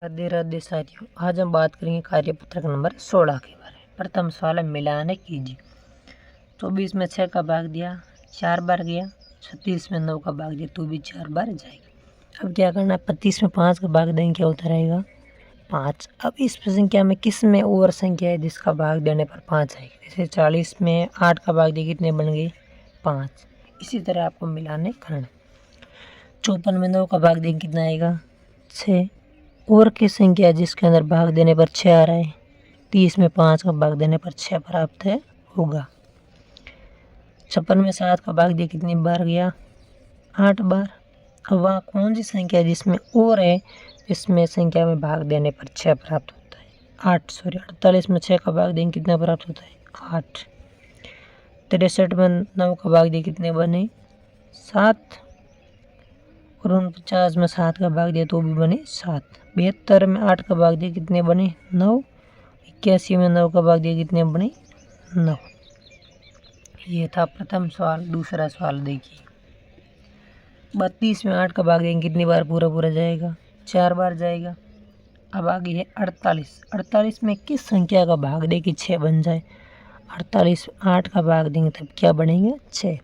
राधे राधे साथियों, आज हम बात करेंगे कार्यपत्रक नंबर 16 के बारे में। प्रथम सवाल है, मिलाने कीजिए। 24 में 6 का भाग दिया, 4 बार गया। 36 में 9 का भाग दिया तो भी 4 बार जाएगा। अब क्या करना है, 25 में 5 का भाग देंगे, क्या होता रहेगा 5। अब इस संख्या में किस में और संख्या है जिसका भाग देने पर 5 आएगी। जैसे 40 में 8 का भाग दिया, कितने बन गए 5। इसी तरह आपको मिलाने करना। 54 में 9 का भाग देंगे, कितना आएगा 6। और की संख्या है जिसके अंदर भाग देने पर 6 आ रहा है। 30 में 5 का भाग देने पर 6 प्राप्त है होगा। 56 में 7 का भाग दिया, कितनी बार गया 8 बार। अब वहाँ कौन सी संख्या है जिसमें और है, इसमें संख्या में भाग देने पर 6 प्राप्त होता है 8। 48 में 6 का भाग देंगे, कितना प्राप्त होता है 8। 63 में 9 का भाग दिया, कितने बने 7। और 49 में 7 का भाग दिया तो भी बने 7। 72 में 8 का भाग दिया, कितने बने 9। 81 में 9 का भाग दिया, कितने बने 9। ये था प्रथम सवाल। दूसरा सवाल देखिए, 32 में 8 का भाग देंगे, कितनी बार पूरा जाएगा 4 बार जाएगा। अब आगे है 48। 48 में किस संख्या का भाग दे कि 6 बन जाए। 48 8 का भाग देंगे तब क्या बनेंगे 6।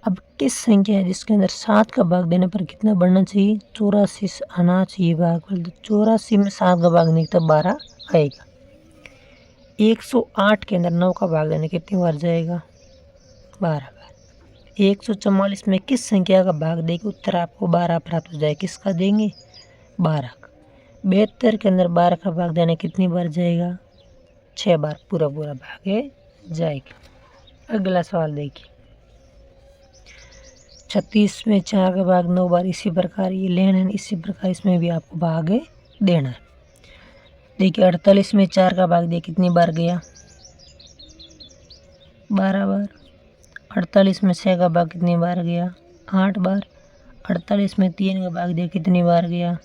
अब किस संख्या है जिसके अंदर 7 का भाग देने पर कितना बढ़ना चाहिए 84 से आना चाहिए भाग। 84 में 7 का भाग देने तब 12 आएगा। 108 के अंदर 9 का भाग देने कितनी बार जाएगा 12 बार। 144 में किस संख्या का भाग देगी उत्तर आपको 12 प्राप्त हो जाए। किसका देंगे 12 का। 72 के अंदर 12 का भाग देने कितनी बार जाएगा 6 बार पूरा भाग जाएगा। अगला सवाल देखिए, 36 में 4 का भाग 9 बार। इसी प्रकार ये लेना है, इसी प्रकार इसमें भी आपको भाग देना है। देखिए 48 में 4 का भाग दिया, कितनी बार गया 12 बार। 48 में 6 का भाग कितनी बार गया 8 बार। 48 में 3 का भाग दिया, कितनी बार गया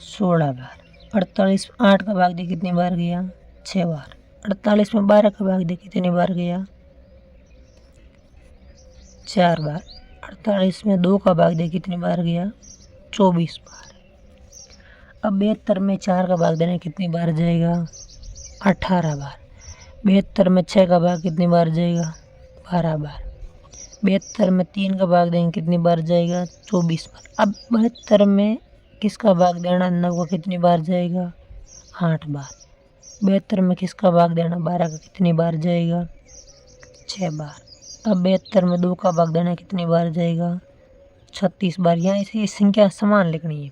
16 बार। 48 में 8 का भाग दिया, कितनी बार गया 6 बार। 48 में 12 का भाग दिया, कितनी बार गया 4 बार। 48 में 2 का भाग दिया, कितनी बार गया 24 बार। अब 72 में 4 का भाग देना कितनी बार जाएगा 18 बार। 72 में 6 का भाग कितनी बार जाएगा 12 बार। 72 में 3 का भाग देंगे, कितनी बार जाएगा 24 बार। अब 72 में किसका भाग देना 9 का कितनी बार जाएगा 8 बार। 72 में किसका भाग देना 12 का कितनी बार जाएगा 6 बार। अब 72 में 2 का भाग देना कितनी बार जाएगा 36 बार। यहाँ इसे ये संख्या समान लिखनी है।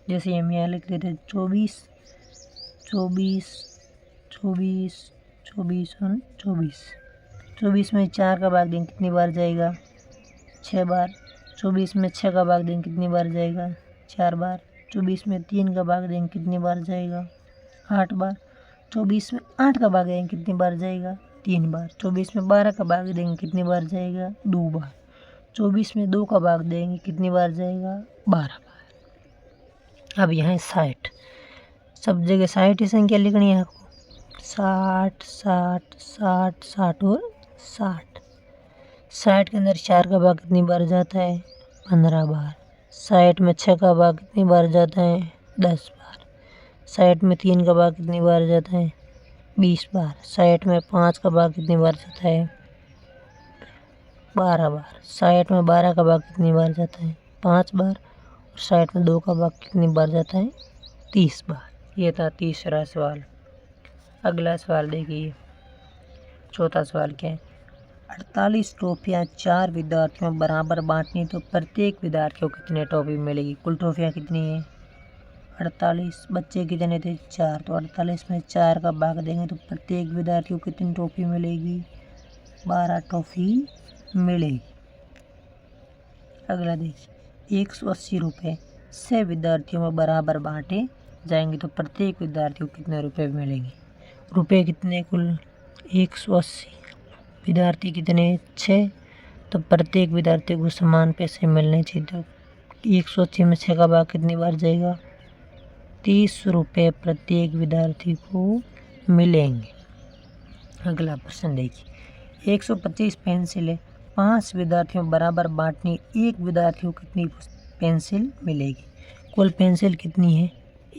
जैसे हम यहाँ लिख लेते 24 24 24 24 और 24। 24 में 4 का भाग देंगे, कितनी बार जाएगा 6 बार। 24 में 6 का भाग देंगे, कितनी बार जाएगा 4 बार। 24 में 3 का भाग देंगे, कितनी बार जाएगा 8 बार। 24 में 8 का भाग देंगे, कितनी बार जाएगा 3 बार। 24 में 12 का भाग देंगे, कितनी बार जाएगा 2 बार। 24 में 2 का भाग देंगे, कितनी बार जाएगा 12 बार। अब यहाँ 60, सब जगह 60 ही संख्या लिखनी है आपको। 60 60 60 60 और 60। 60 के अंदर 4 का भाग कितनी बार जाता है 15 बार। 60 में 6 का भाग कितनी बार जाता है 10 बार। 60 में 3 का भाग कितनी बार जाता है 20 बार। 60 में 5 का भाग कितनी बार जाता है 12 बार। 60 में 12 का भाग कितनी बार जाता है 5 बार। और 60 में 2 का भाग कितनी बार जाता है 30 बार। ये था तीसरा सवाल। अगला सवाल देखिए, चौथा सवाल क्या है, 48 टॉफियाँ 4 विद्यार्थियों में बराबर बांटनी तो प्रत्येक विद्यार्थी को कितनी टॉफी मिलेगी। कुल टॉफियाँ कितनी है 48, बच्चे कितने थे 4, तो 48 में 4 का भाग देंगे तो प्रत्येक विद्यार्थी को कितनी टॉफी मिलेगी 12 टॉफी मिलेगी। अगला देखिए, 180 रुपये 6 विद्यार्थियों में बराबर बांटे जाएंगे तो प्रत्येक विद्यार्थी को कितने रुपए मिलेंगे। रुपए कितने कुल 180, विद्यार्थी कितने 6, तो प्रत्येक विद्यार्थी को समान पैसे मिलने चाहिए। तो 180 में 6 का भाग कितनी बार जाएगा 30 रुपये प्रत्येक विद्यार्थी को मिलेंगे। अगला प्रश्न देखिए, 125 पेंसिलें 5 विद्यार्थियों बराबर बांटनी, एक विद्यार्थी को कितनी पेंसिल मिलेगी। कुल पेंसिल कितनी है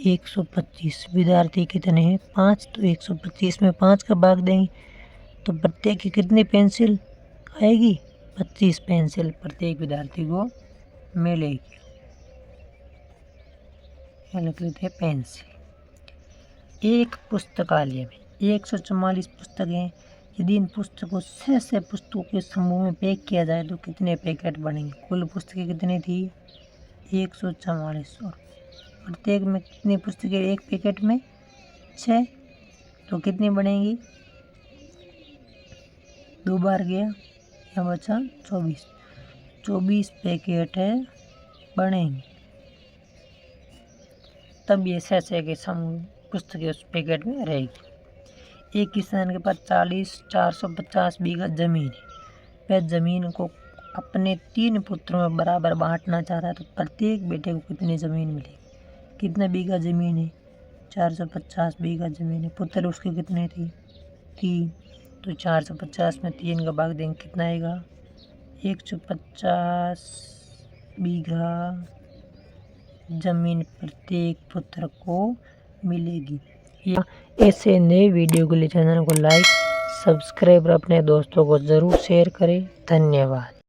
125। विद्यार्थी कितने हैं 5, तो 125 में 5 का भाग देंगे तो प्रत्येक की कितनी पेंसिल आएगी 25 पेंसिल प्रत्येक विद्यार्थी को मिलेगी। लिख लेते हैं पेंसिल। एक पुस्तकालय में 144 पुस्तकें हैं। यदि इन पुस्तकों से पुस्तकों के समूह में पैक किया जाए तो कितने पैकेट बनेंगे। कुल पुस्तकें कितनी थी 144 और प्रत्येक में कितनी पुस्तकें एक पैकेट में 6, तो कितनी बनेंगी 2 बार गया या बचा 24 पैकेट है बनेंगे। तब ये 6 के समूह पुस्तकें उस पैकेट में रहेगी। एक किसान के पास 450 बीघा जमीन है। वह जमीन को अपने 3 पुत्रों में बराबर बांटना चाहता है तो प्रत्येक बेटे को कितनी ज़मीन मिलेगी। कितना बीघा ज़मीन है 450 बीघा ज़मीन है। पुत्र उसके कितने थे 3, तो 450 में 3 का भाग देंगे कितना आएगा 150 बीघा ज़मीन प्रत्येक पुत्र को मिलेगी। ऐसे नए वीडियो के लिए चैनल को लाइक सब्सक्राइब और अपने दोस्तों को ज़रूर शेयर करें। धन्यवाद।